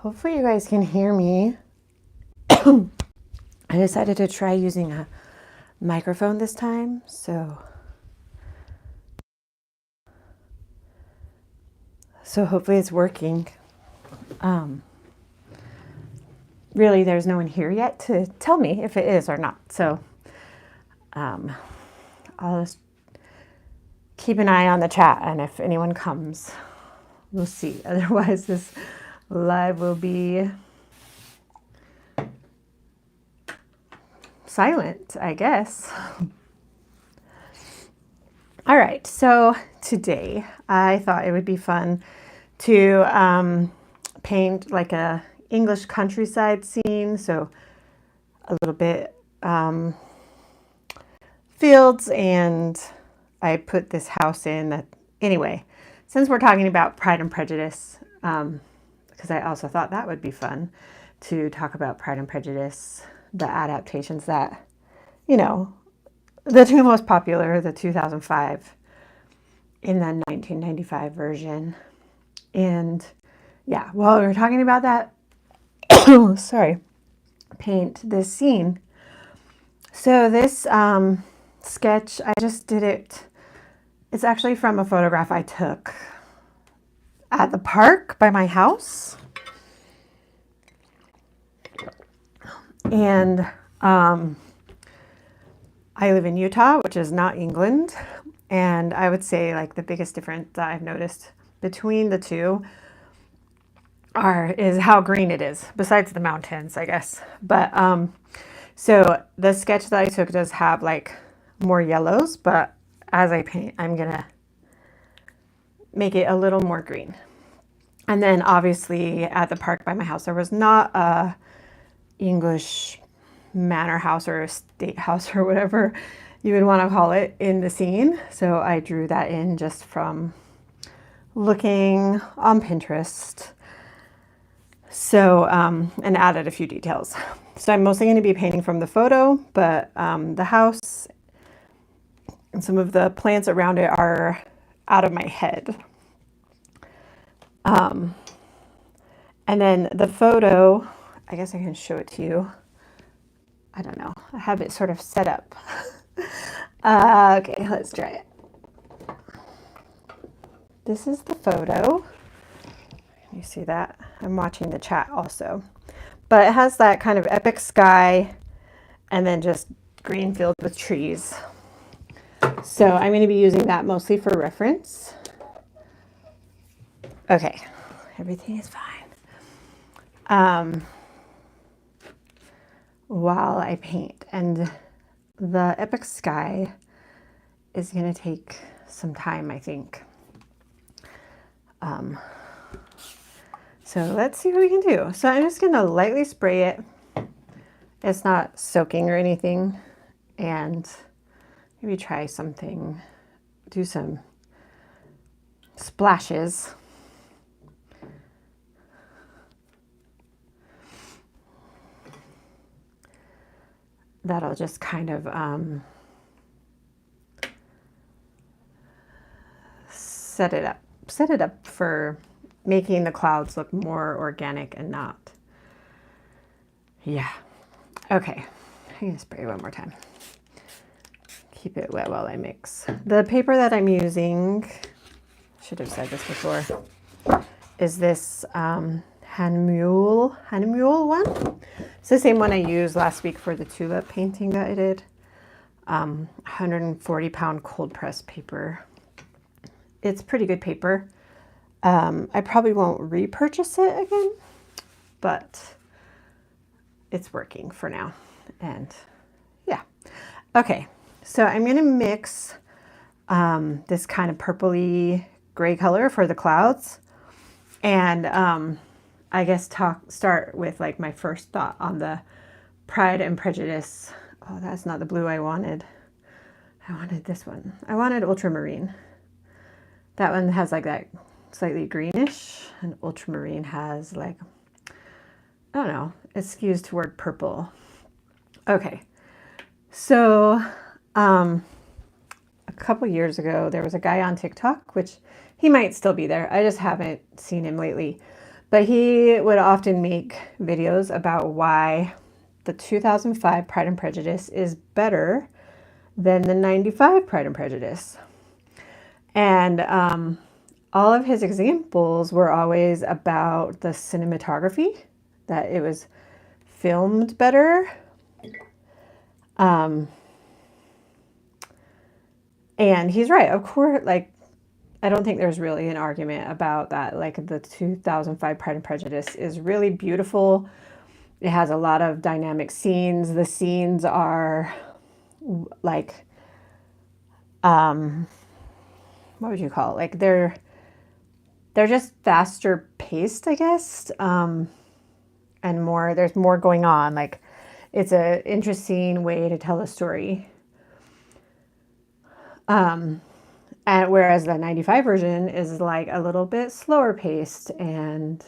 Hopefully you guys can hear me. I decided to try using a microphone this time, so hopefully it's working. Really, there's no one here yet to tell me if it is or not, so I'll just keep an eye on the chat, and if anyone comes, we'll see. Otherwise, this live will be silent, I guess. All right, so today I thought it would be fun to paint like a English countryside scene, so a little bit fields, and I put this house in that. Anyway, since we're talking about Pride and Prejudice, because I also thought that would be fun to talk about Pride and Prejudice, the adaptations that, the two most popular, the 2005 and the 1995 version. And yeah, while we were talking about that, paint this scene. So this sketch, I just did it. It's actually from a photograph I took at the park by my house. And I live in Utah, which is not England. And I would say like the biggest difference that I've noticed between the two is how green it is, besides the mountains, I guess. But so the sketch that I took does have like more yellows, but as I paint, I'm gonna make it a little more green. And then obviously at the park by my house, there was not a English manor house or a state house or whatever you would want to call it in the scene. So I drew that in just from looking on Pinterest. So, and added a few details. So I'm mostly going to be painting from the photo, but the house and some of the plants around it are out of my head. And then the photo, I guess I can show it to you. I don't know. I have it sort of set up. Okay, let's try it. This is the photo. You see that? I'm watching the chat also. But it has that kind of epic sky and then just green field with trees. So I'm going to be using that mostly for reference. Okay, everything is fine. While I paint, and the epic sky is going to take some time, I think. So let's see what we can do. So I'm just going to lightly spray it. It's not soaking or anything. And maybe try something, do some splashes. That'll just kind of set it up for making the clouds look more organic and not. Yeah. Okay. I'm going to spray one more time. Keep it wet while I mix. The paper that I'm using, should have said this before, is this Hahnemühle one. It's the same one I used last week for the tulip painting that I did. 140-pound cold press paper. It's pretty good paper. I probably won't repurchase it again, but it's working for now. And yeah. Okay, so I'm going to mix this kind of purpley gray color for the clouds. And I guess start with like my first thought on the Pride and Prejudice. Oh, that's not the blue I wanted. I wanted this one. I wanted ultramarine. That one has like that slightly greenish, and ultramarine has like, I don't know, it skews toward purple. Okay, so a couple years ago, there was a guy on TikTok, which he might still be there. I just haven't seen him lately. But he would often make videos about why the 2005 Pride and Prejudice is better than the 95 Pride and Prejudice. And all of his examples were always about the cinematography, that it was filmed better. And he's right, of course, like, I don't think there's really an argument about that. Like, the 2005 Pride and Prejudice is really beautiful. It has a lot of dynamic scenes. The scenes are like, what would you call it? Like, they're just faster paced, I guess. And there's more going on. Like, it's an interesting way to tell a story. And whereas the 95 version is like a little bit slower paced, and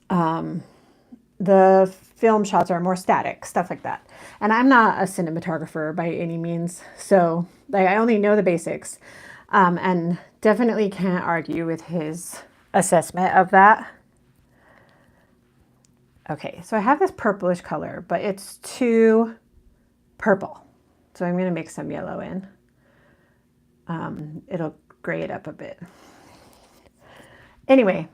the film shots are more static, stuff like that. And I'm not a cinematographer by any means, so like, I only know the basics, and definitely can't argue with his assessment of that. Okay, so I have this purplish color, but it's too purple. So I'm going to mix some yellow in. It'll gray it up a bit. Anyway,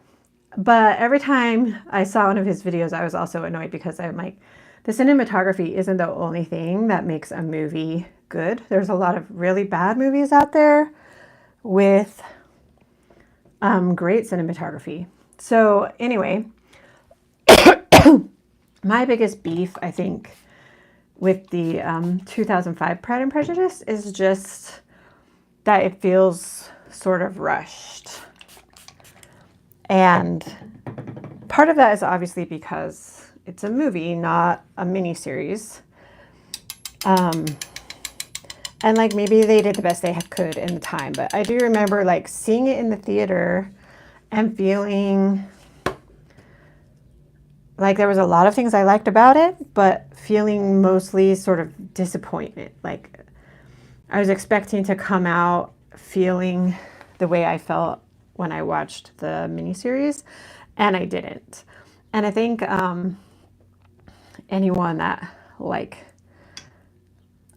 but every time I saw one of his videos, I was also annoyed because I'm like, the cinematography isn't the only thing that makes a movie good. There's a lot of really bad movies out there with great cinematography. So anyway, my biggest beef, I think, with the 2005 Pride and Prejudice is just that it feels sort of rushed. And part of that is obviously because it's a movie, not a miniseries. And like, maybe they did the best they could in the time, but I do remember like seeing it in the theater and feeling like there was a lot of things I liked about it, but feeling mostly sort of disappointment. Like, I was expecting to come out feeling the way I felt when I watched the miniseries, and I didn't. And I think anyone that, like,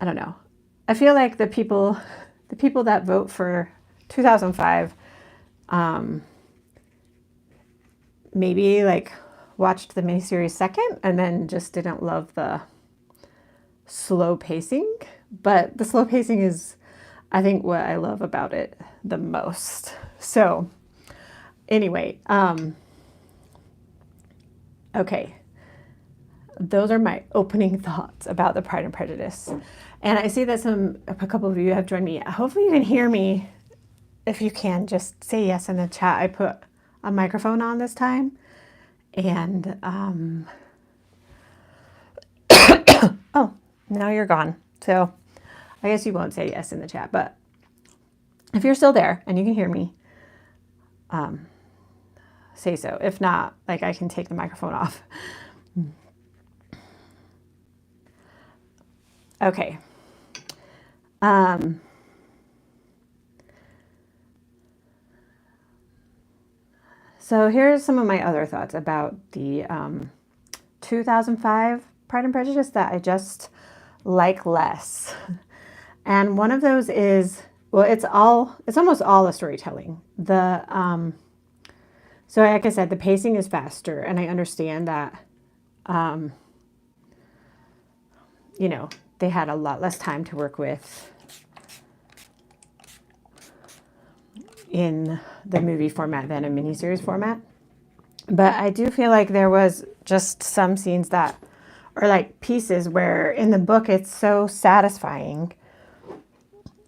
I don't know, I feel like the people that vote for 2005 maybe like watched the miniseries second and then just didn't love the slow pacing. But the slow pacing is, I think, what I love about it the most. So anyway, okay. Those are my opening thoughts about the Pride and Prejudice. And I see that a couple of you have joined me. Hopefully you can hear me. If you can, just say yes in the chat. I put a microphone on this time. And, oh, now you're gone. So I guess you won't say yes in the chat, but if you're still there and you can hear me, say so. If not, like, I can take the microphone off. Okay. So here's some of my other thoughts about the 2005 Pride and Prejudice that I just like less. And one of those is, well, it's almost all the storytelling. So like I said, the pacing is faster, and I understand that, they had a lot less time to work with in the movie format than a miniseries format. But I do feel like there was just some scenes that are like pieces where in the book it's so satisfying,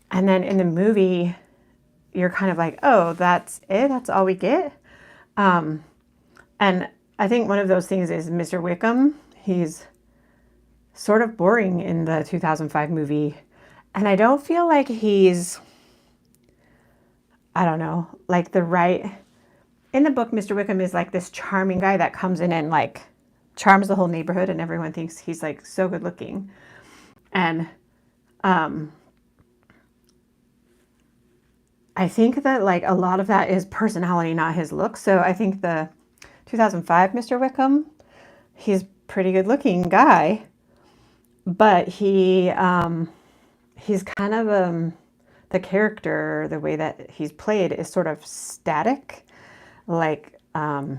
and then in the movie you're kind of like, oh, that's it? That's all we get? And I think one of those things is Mr. Wickham. He's sort of boring in the 2005 movie. And I don't feel like he's, I don't know, like in the book, Mr. Wickham is like this charming guy that comes in and like charms the whole neighborhood, and everyone thinks he's like so good looking. And I think that like a lot of that is personality, not his look. So I think the 2005 Mr. Wickham, he's pretty good looking guy, but he's kind of the character, the way that he's played is sort of static, like I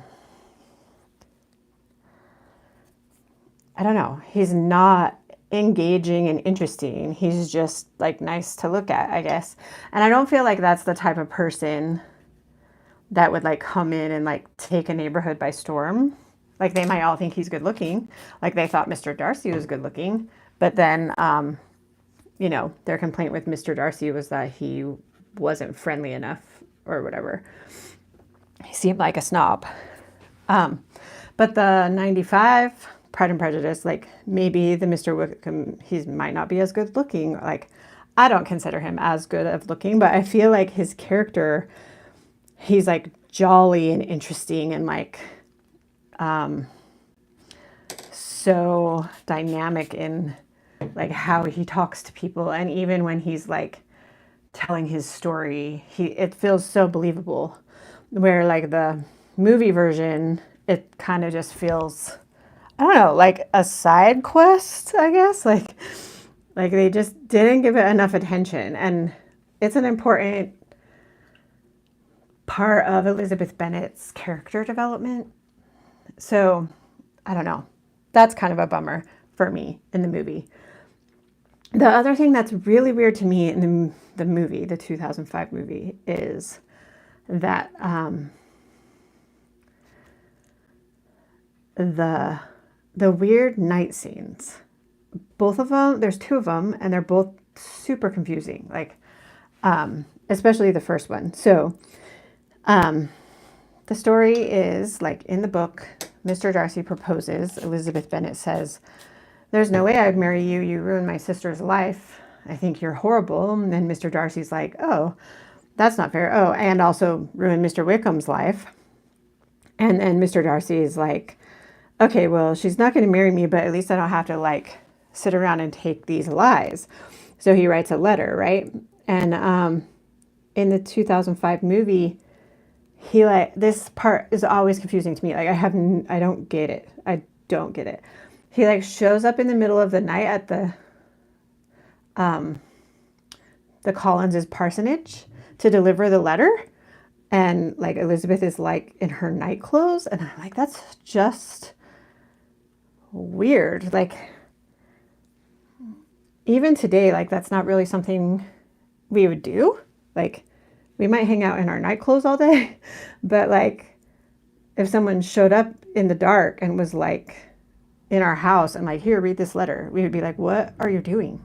don't know, he's not engaging and interesting. He's just like nice to look at, I guess. And I don't feel like that's the type of person that would like come in and like take a neighborhood by storm. Like they might all think he's good looking, like they thought Mr. Darcy was good looking, but then you know, their complaint with Mr. Darcy was that he wasn't friendly enough or whatever. He seemed like a snob. But the 95 Pride and Prejudice, like maybe the Mr. Wickham, he might not be as good looking. Like I don't consider him as good of looking, but I feel like his character, he's like jolly and interesting and like so dynamic in like how he talks to people, and even when he's like telling his story, it feels so believable. Where like the movie version, it kind of just feels, I don't know, like a side quest, I guess. Like they just didn't give it enough attention, and it's an important part of Elizabeth Bennet's character development. So I don't know. That's kind of a bummer for me in the movie. The other thing that's really weird to me in the movie, the 2005 movie, is that the weird night scenes, both of them, there's two of them, and they're both super confusing, like especially the first one. So the story is like in the book, Mr. Darcy proposes. Elizabeth Bennet says, "There's no way I'd marry you. You ruined my sister's life. I think you're horrible." And then Mr. Darcy's like, "Oh, that's not fair. Oh, and also ruined Mr. Wickham's life." And then Mr. Darcy is like, "Okay, well, she's not going to marry me, but at least I don't have to like sit around and take these lies." So he writes a letter, right? And in the 2005 movie, he like, this part is always confusing to me. Like I don't get it. I don't get it. He like shows up in the middle of the night at the Collins's parsonage to deliver the letter, and like Elizabeth is like in her night clothes, and I'm like, that's just weird. Like even today, like that's not really something we would do. Like we might hang out in our night clothes all day, but like if someone showed up in the dark and was like in our house and like, "Here, read this letter," we would be like, "What are you doing?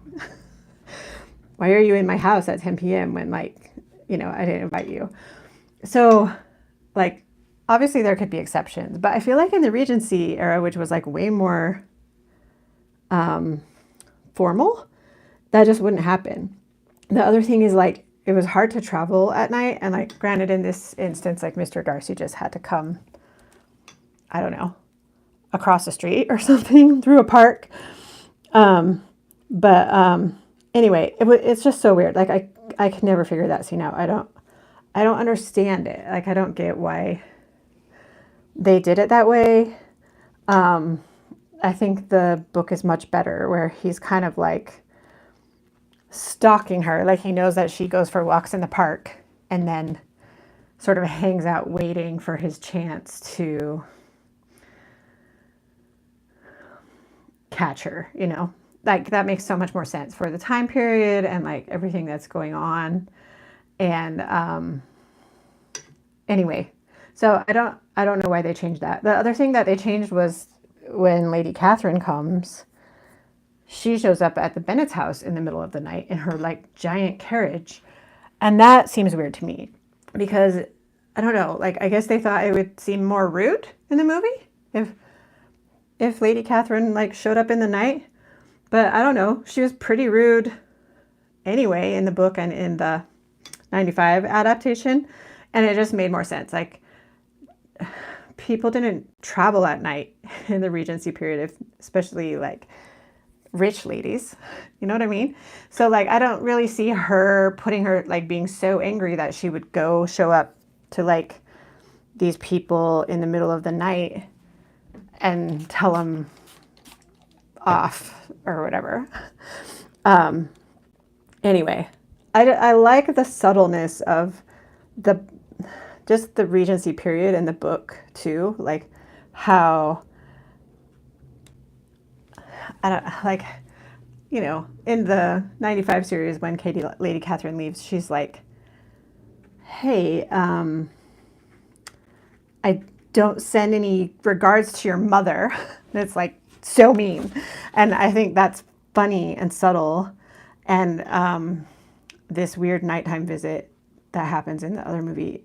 Why are you in my house at 10 p.m. when like, you know, I didn't invite you?" So like, obviously there could be exceptions, but I feel like in the Regency era, which was like way more formal, that just wouldn't happen. The other thing is like, it was hard to travel at night. And like, granted, in this instance, like Mr. Darcy just had to come, I don't know, across the street or something through a park. But anyway, it's just so weird. Like I could never figure that scene out. I don't understand it. Like I don't get why they did it that way. I think the book is much better, where he's kind of like stalking her. Like he knows that she goes for walks in the park and then sort of hangs out waiting for his chance to catch her, you know. Like that makes so much more sense for the time period and like everything that's going on. And anyway, so I don't know why they changed that. The other thing that they changed was when Lady Catherine comes, she shows up at the Bennet's house in the middle of the night in her like giant carriage. And that seems weird to me because I don't know, like I guess they thought it would seem more rude in the movie if Lady Catherine like showed up in the night. But I don't know, she was pretty rude anyway in the book and in the 95 adaptation, and it just made more sense. Like people didn't travel at night in the Regency period, especially like rich ladies. You know what I mean? So like, I don't really see her putting her, like, being so angry that she would go show up to like these people in the middle of the night and tell them off or whatever. Anyway, I like the subtleness of the just the Regency period in the book too, like how I don't like, you know, in the 95 series when Lady Catherine leaves, she's like, hey, I don't send any regards to your mother. It's like so mean. And I think that's funny and subtle. And this weird nighttime visit that happens in the other movie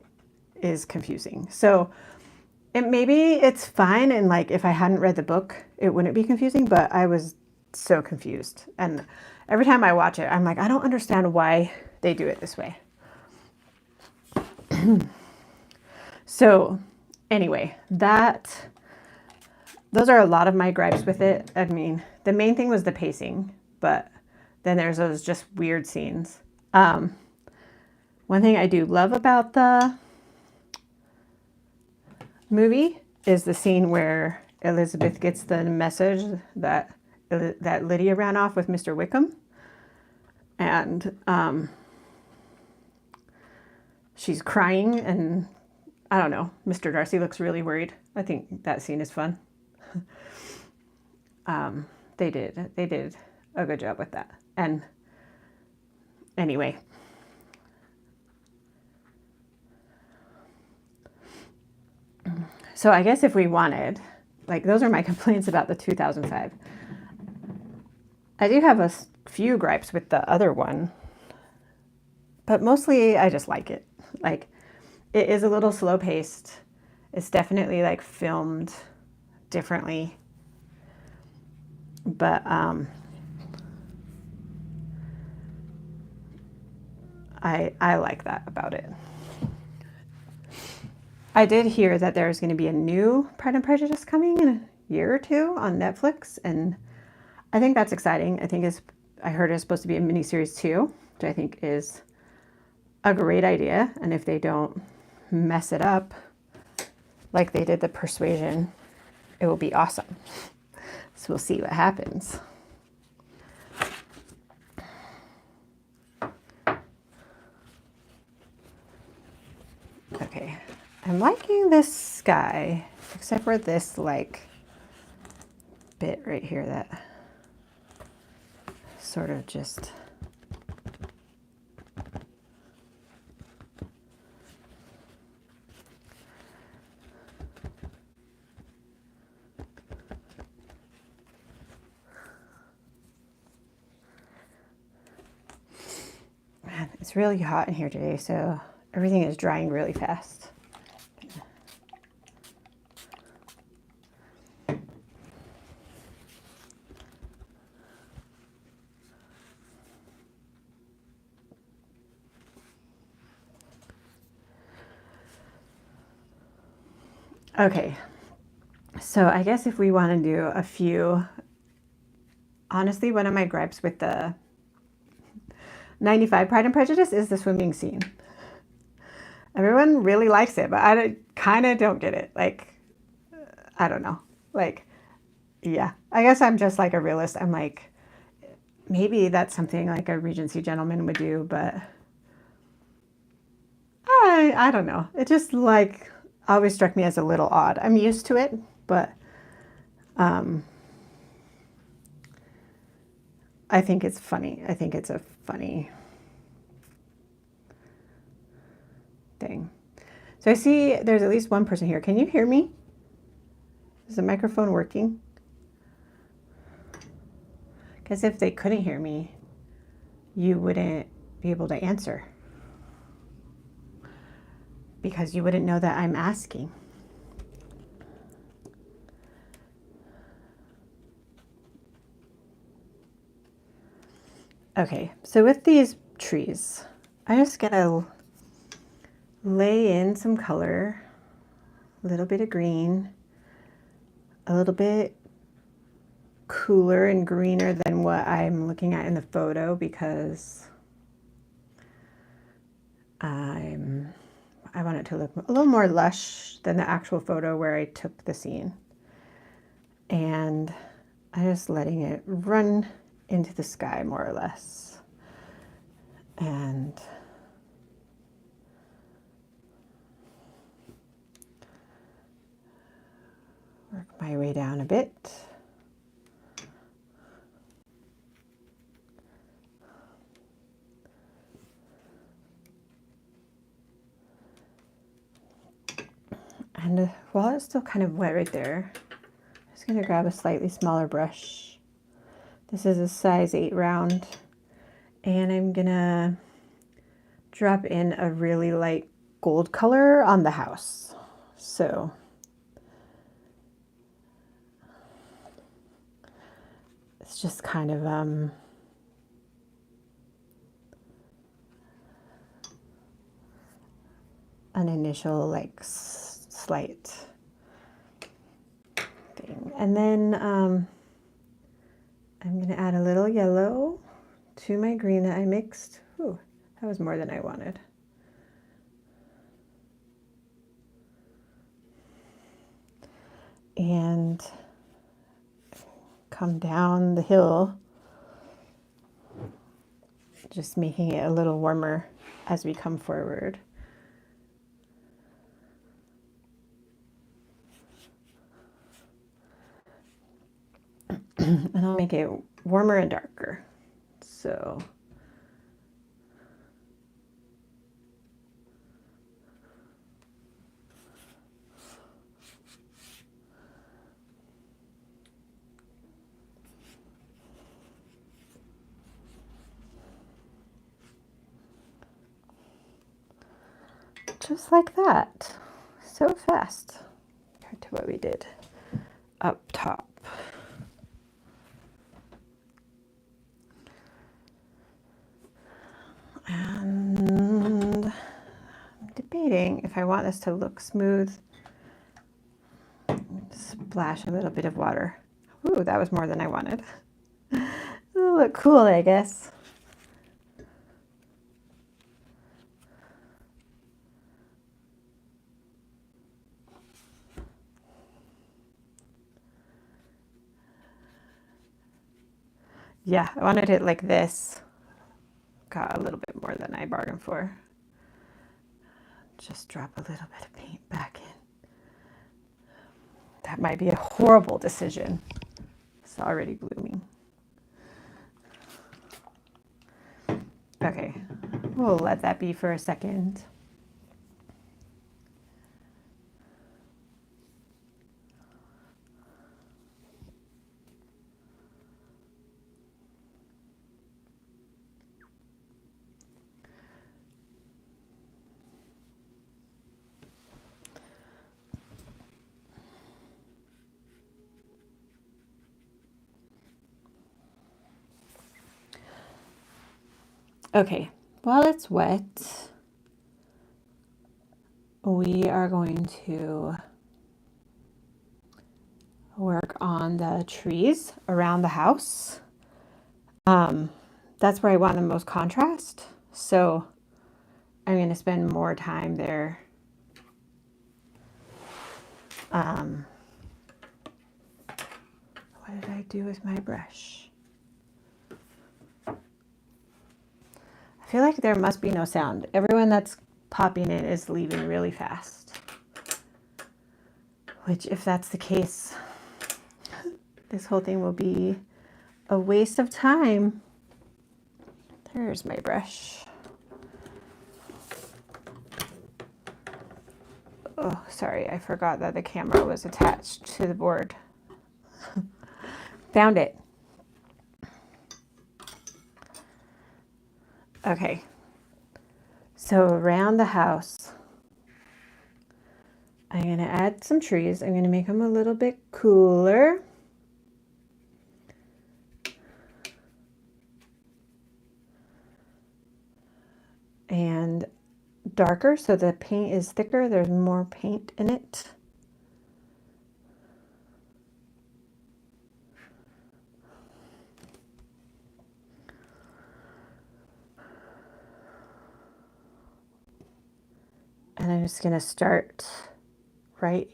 is confusing. So maybe it's fine. And like, if I hadn't read the book, it wouldn't be confusing, but I was so confused. And every time I watch it, I'm like, I don't understand why they do it this way. So anyway, those are a lot of my gripes with it. I mean, the main thing was the pacing, but then there's those just weird scenes. One thing I do love about the movie is the scene where Elizabeth gets the message that Lydia ran off with Mr. Wickham. And she's crying, and I don't know, Mr. Darcy looks really worried. I think that scene is fun. They did a good job with that. And anyway, so I guess if we wanted, like, those are my complaints about the 2005. I do have a few gripes with the other one, but mostly I just like it. Like, it is a little slow paced. It's definitely like filmed differently, but I like that about it. I did hear that there's going to be a new Pride and Prejudice coming in a year or two on Netflix, and I think that's exciting. I heard it's supposed to be a miniseries too, which I think is a great idea. And if they don't mess it up like they did the Persuasion, it will be awesome. So we'll see what happens. Okay, I'm liking this sky, except for this like bit right here that sort of just man, it's really hot in here today, so everything is drying really fast. Okay, so I guess if we want to do a few, honestly, one of my gripes with the 95 Pride and Prejudice is the swimming scene. Everyone really likes it, but I kind of don't get it. Like, I don't know. Like, yeah, I guess I'm just like a realist. I'm like, maybe that's something like a Regency gentleman would do, but I don't know. It just like always struck me as a little odd. I'm used to it, but I think it's funny. I think it's a funny thing. So I see there's at least one person here. Can you hear me? Is the microphone working? Because if they couldn't hear me, you wouldn't be able to answer. Because you wouldn't know that I'm asking. Okay, so with these trees, I just gotta lay in some color, a little bit of green, a little bit cooler and greener than what I'm looking at in the photo because I want it to look a little more lush than the actual photo where I took the scene. And I'm just letting it run into the sky more or less. And work my way down a bit. And while it's still kind of wet right there, I'm just going to grab a slightly smaller brush. This is a size 8 round, and I'm going to drop in a really light gold color on the house. So it's just kind of an initial like slight thing. And then I'm going to add a little yellow to my green that I mixed. Ooh, that was more than I wanted. And come down the hill, just making it a little warmer as we come forward. And I'll make it warmer and darker. So just like that, so fast compared to what we did up top. And I'm debating if I want this to look smooth. Splash a little bit of water. Ooh, that was more than I wanted. It'll look cool, I guess. Yeah, I wanted it like this. Got a little bit more than I bargained for. Just drop a little bit of paint back in. That might be a horrible decision. It's already blooming. Okay, we'll let that be for a second. Okay, while it's wet, we are going to work on the trees around the house. That's where I want the most contrast, so I'm going to spend more time there. What did I do with my brush? I feel like there must be no sound. Everyone that's popping in is leaving really fast. Which, if that's the case, this whole thing will be a waste of time. There's my brush. Oh, sorry, I forgot that the camera was attached to the board. Found it. Okay, so around the house, I'm going to add some trees. I'm going to make them a little bit cooler. And darker, so the paint is thicker. There's more paint in it. I'm just going to start right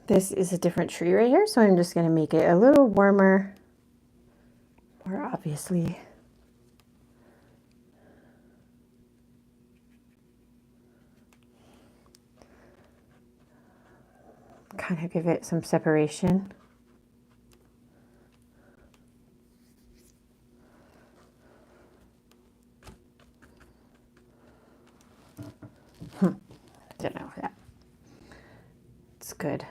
This is a different tree right here, so I'm just going to make it a little warmer, more obviously. Kind of give it some separation. Don't know that. It's good.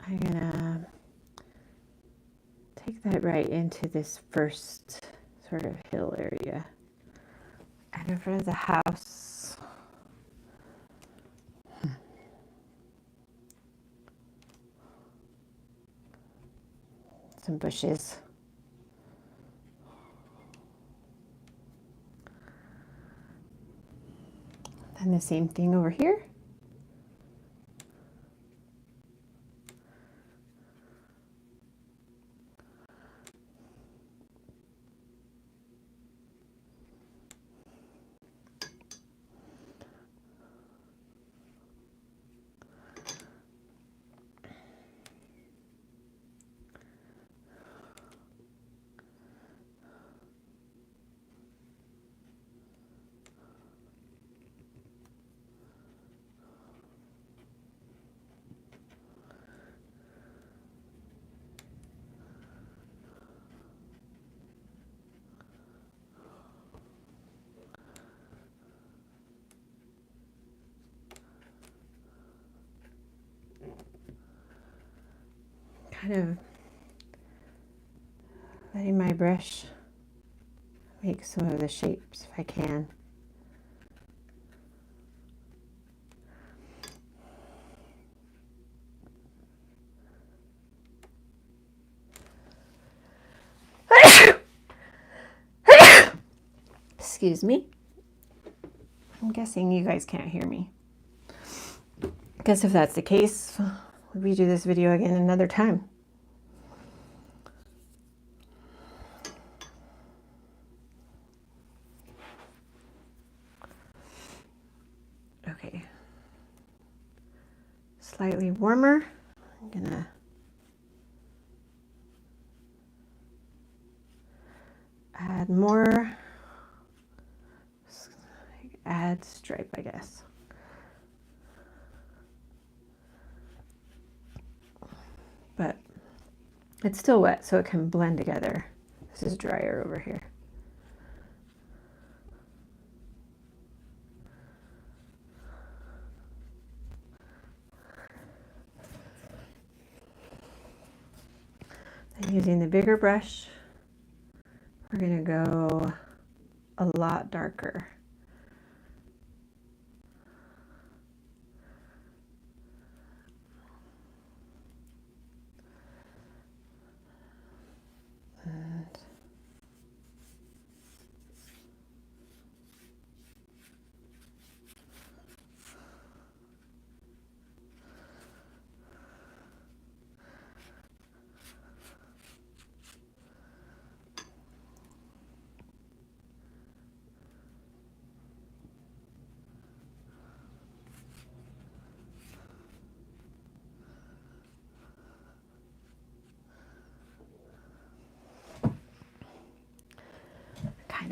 I'm gonna take that right into this first sort of hill area. And in front of the house, some bushes. And the same thing over here. Kind of letting my brush make some of the shapes if I can. Excuse me. I'm guessing you guys can't hear me. I guess if that's the case, we'll redo this video again another time. Okay. Slightly warmer. I'm gonna add more. Add stripe, I guess. But it's still wet, so it can blend together. This is drier over here. Then using the bigger brush, we're gonna go a lot darker.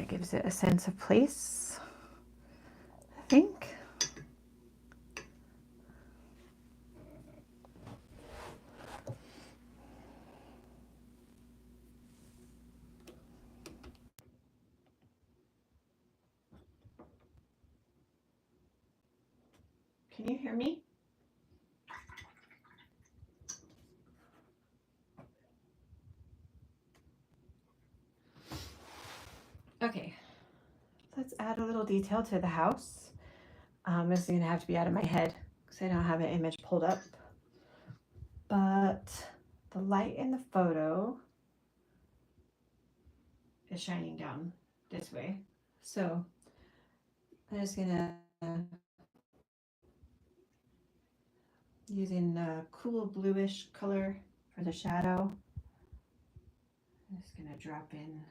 of gives it a sense of place, I think. Can you hear me? Okay, let's add a little detail to the house. This is gonna have to be out of my head because I don't have an image pulled up. But the light in the photo is shining down this way. So I'm just gonna, using a cool bluish color for the shadow, I'm just gonna drop in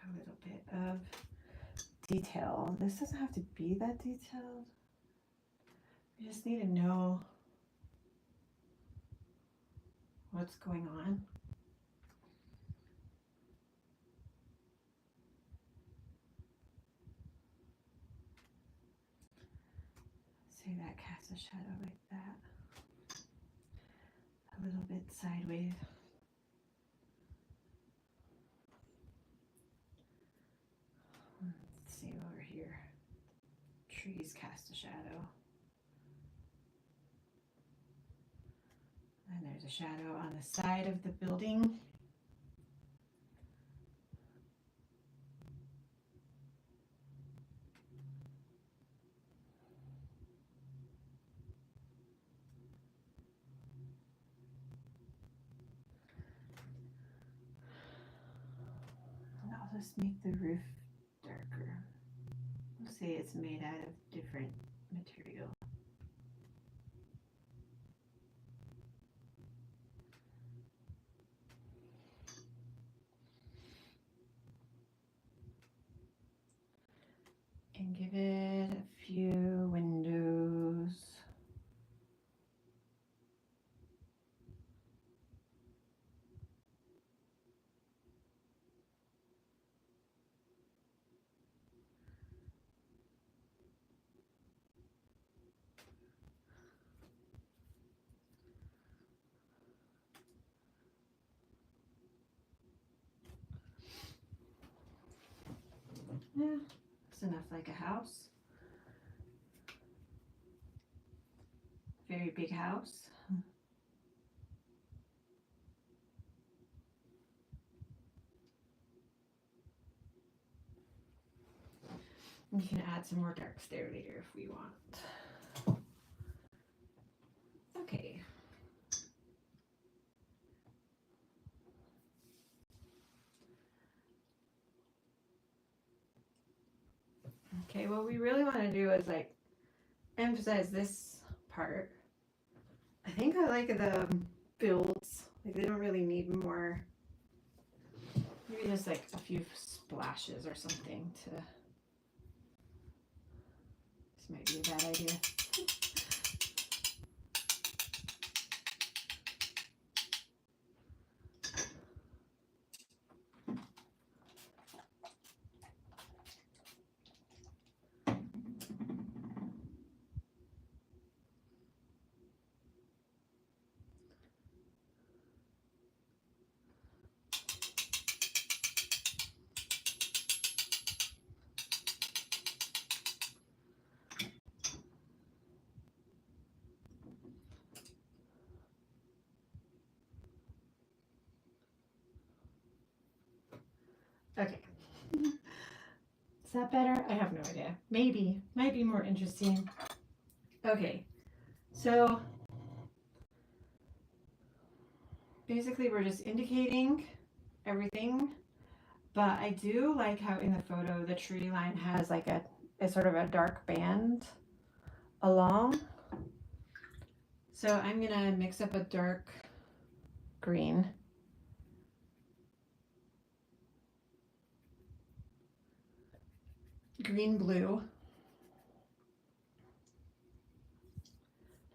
a little bit of detail. This doesn't have to be that detailed. You just need to know what's going on. Say that casts a shadow like that. A little bit sideways. Let's see over here. Trees cast a shadow. And there's a shadow on the side of the building. And I'll just make the roof darker. We'll say it's made out of different material. And give it a few windows. Yeah, it's enough like a house. Very big house. We can add some more darks there later if we want. Okay. Okay, what we really want to do is like emphasize this part. I think I like the builds. Like they don't really need more. Maybe just like a few splashes or something to. This might be a bad idea. Okay. Is that better? I have no idea. Maybe. Might be more interesting. Okay. So basically we're just indicating everything, but I do like how in the photo the tree line has like a sort of a dark band along. So I'm gonna mix up a dark green. green blue.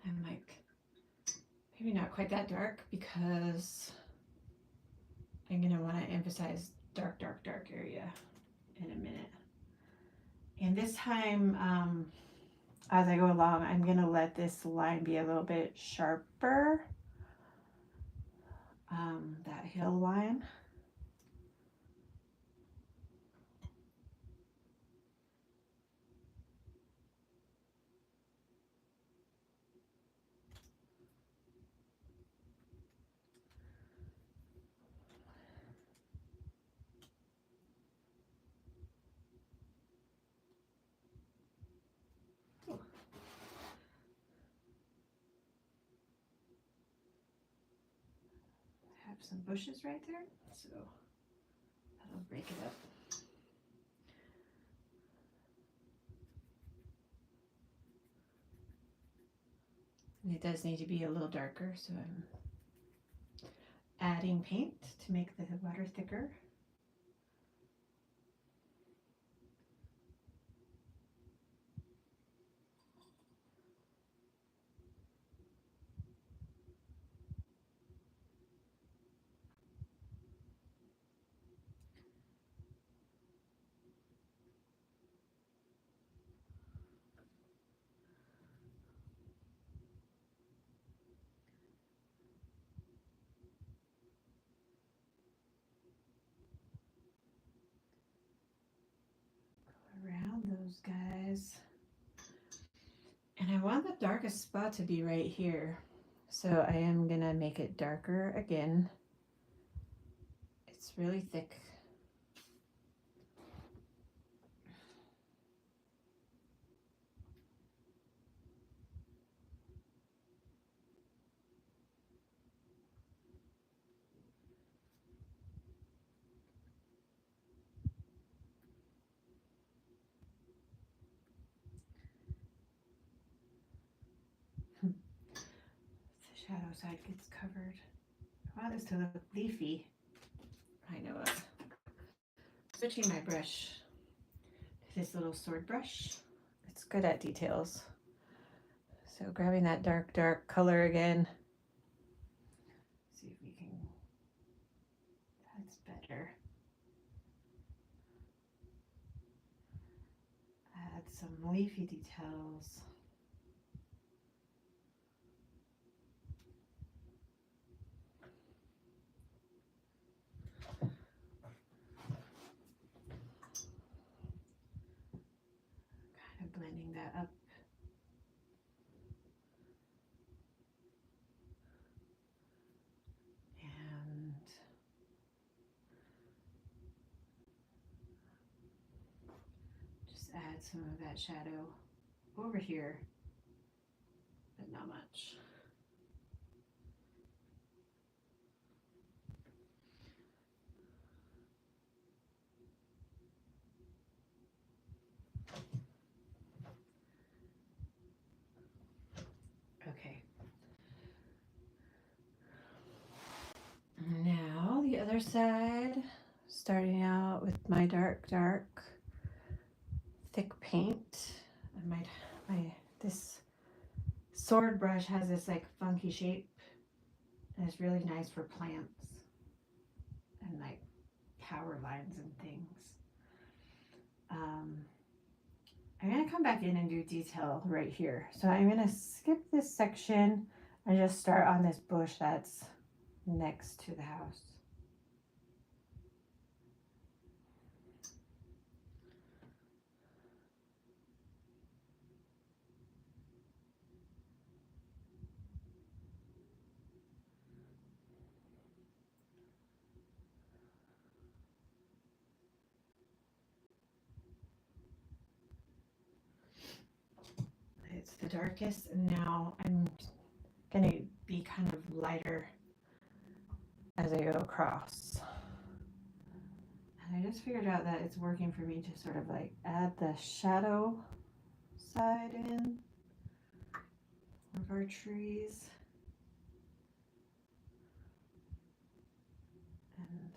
I'm like, maybe not quite that dark because I'm going to want to emphasize dark, dark, dark area in a minute. And this time, as I go along, I'm going to let this line be a little bit sharper. That hill line. Have some bushes right there, so that'll break it up. And it does need to be a little darker, so I'm adding paint to make the water thicker. Around those guys. And I want the darkest spot to be right here. So I am gonna make it darker again. It's really thick. The shadow side gets covered. I want this to look leafy. I know it. Switching my brush to this little sword brush. It's good at details. So grabbing that dark, dark color again. See if we can, that's better. Add some leafy details. Kind of blending that up. And just add some of that shadow over here, but not much. Okay. Now the other side, starting out with my dark, dark, thick paint. And this sword brush has this like funky shape, and it's really nice for plants and like power lines and things. I'm gonna come back in and do detail right here. So I'm gonna skip this section and just start on this bush that's next to the house. It's the darkest, and now I'm gonna be kind of lighter as I go across. And I just figured out that it's working for me to sort of like add the shadow side in of our trees. And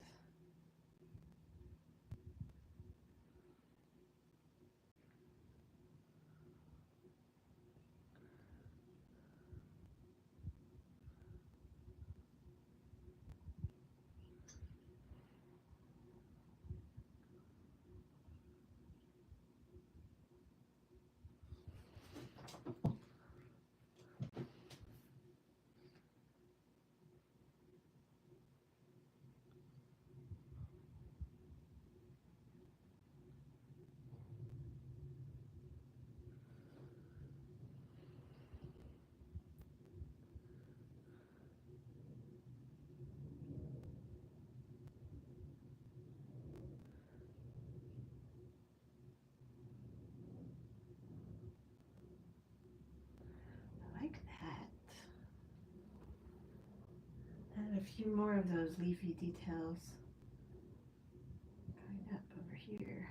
few more of those leafy details going up over here.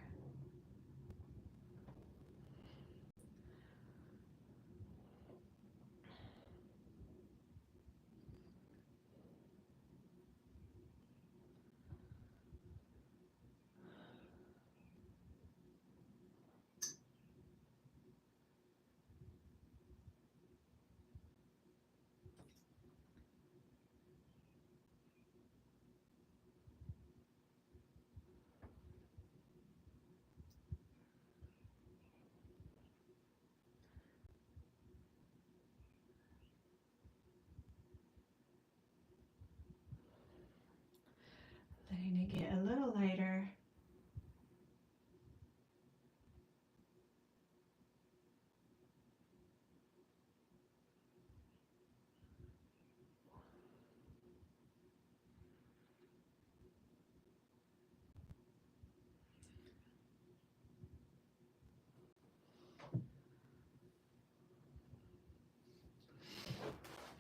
Letting it get a little lighter.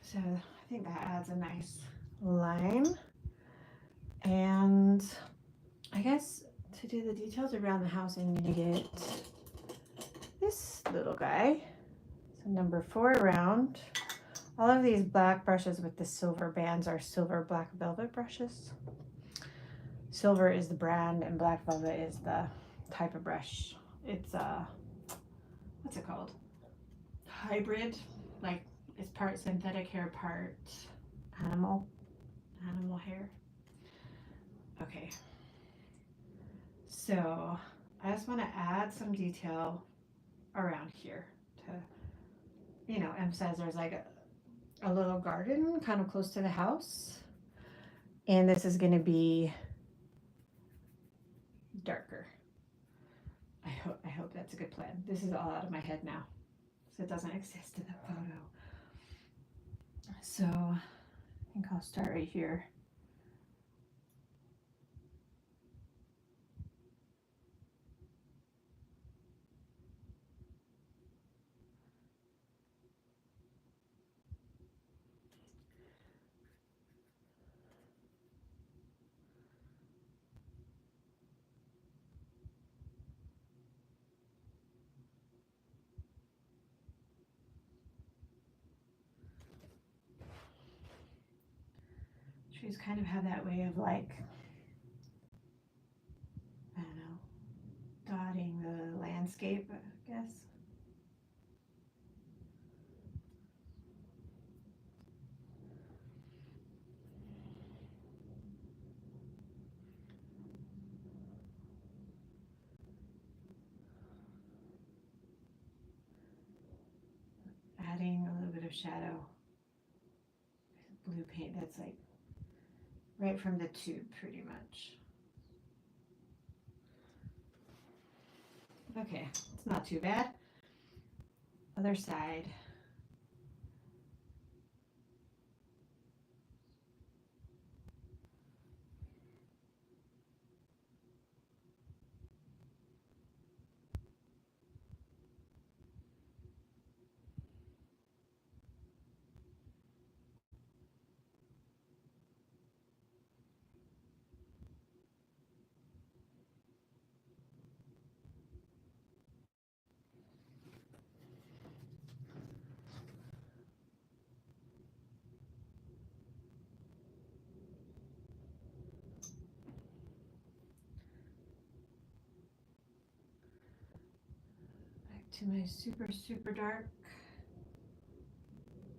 So I think that adds a nice line. And I guess to do the details around the house, I need to get this little guy. So number 4 round. All of these black brushes with the silver bands are silver black velvet brushes. Silver is the brand and black velvet is the type of brush. It's what's it called? Hybrid. Like it's part synthetic hair, part animal hair. Okay. So I just want to add some detail around here to, emphasize there's like a little garden kind of close to the house. And this is going to be darker. I hope that's a good plan. This is all out of my head now, so it doesn't exist in the photo. So I think I'll start right here. Trees kind of have that way of like, I don't know, dotting the landscape, I guess. Adding a little bit of shadow. Blue paint that's like right from the tube pretty much. Okay, it's not too bad. Other side. To my super dark,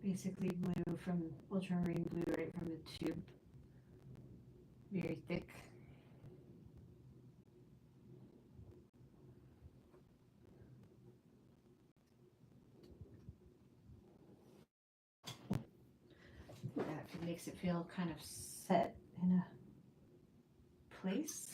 basically blue from ultramarine blue right from the tube, very thick. That makes it feel kind of set in a place.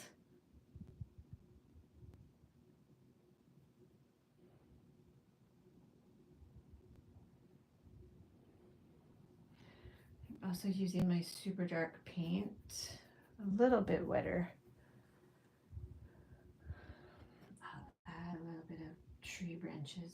Also using my super dark paint, a little bit wetter. I'll add a little bit of tree branches.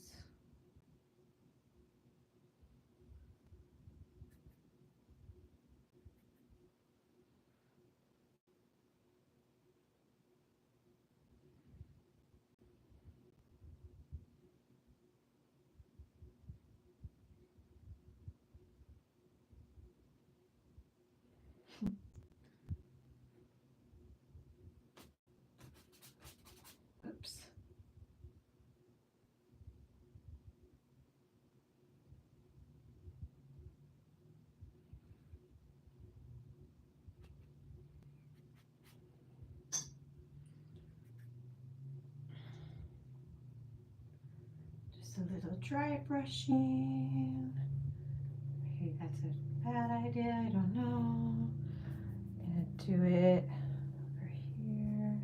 Just a little dry brushing. Maybe that's a bad idea, I don't know. I'm gonna do it over here.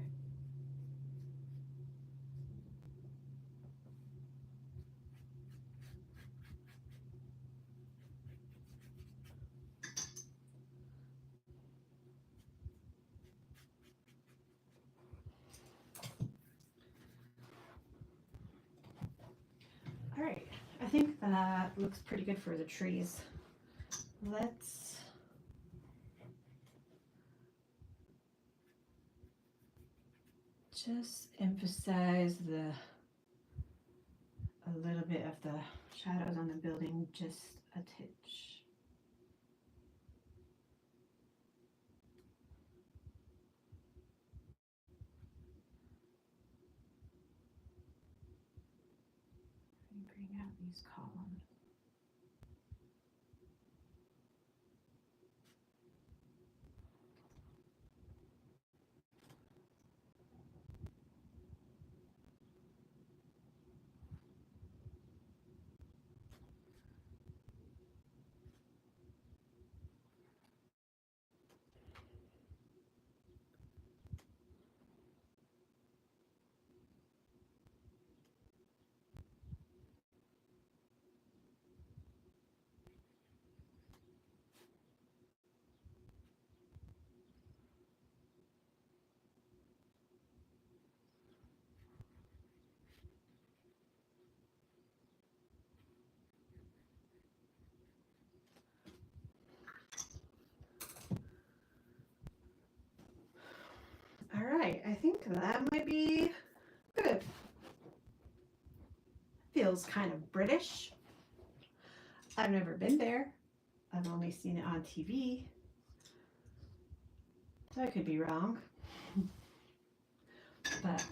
All right, I think that looks pretty good for the trees. Let's just emphasize a little bit of the shadows on the building, just a titch. And bring out these columns. All right, I think that might be good. Feels kind of British. I've never been there. I've only seen it on TV. So I could be wrong. But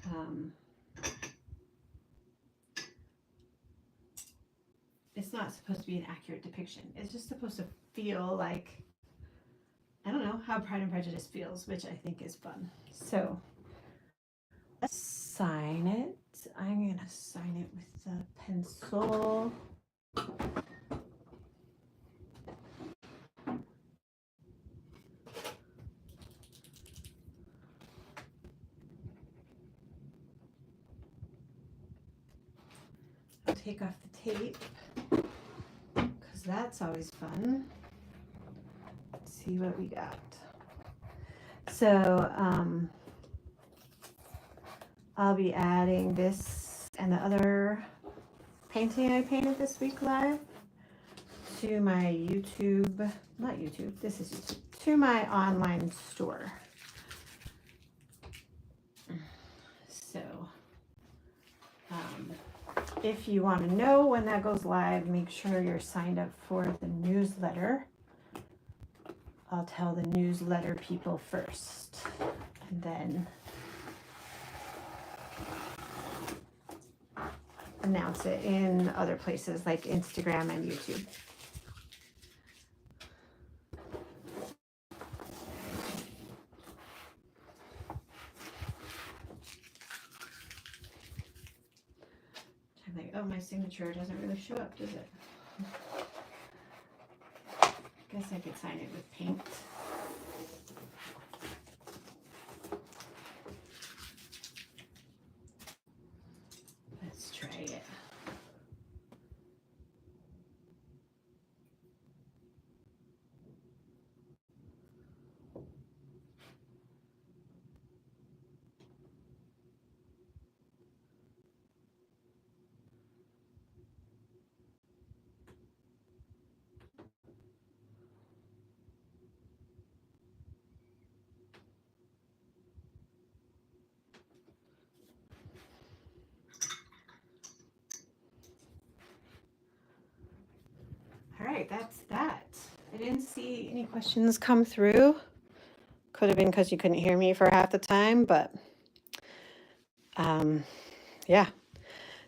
it's not supposed to be an accurate depiction. It's just supposed to feel like, I don't know, how Pride and Prejudice feels, which I think is fun. So let's sign it. I'm going to sign it with the pencil. I'll take off the tape because that's always fun. Let's see what we got. So I'll be adding this and the other painting I painted this week live to my YouTube, not YouTube, this is YouTube, to my online store. So if you want to know when that goes live, make sure you're signed up for the newsletter. I'll tell the newsletter people first, and then announce it in other places like Instagram and YouTube. I'm like, oh, my signature doesn't really show up, does it? Guess I could sign it with paint. Let's try it. All right, that's that. I didn't see any questions come through. Could have been because you couldn't hear me for half the time, but yeah,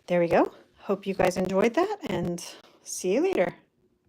there we go. Hope you guys enjoyed that, and see you later.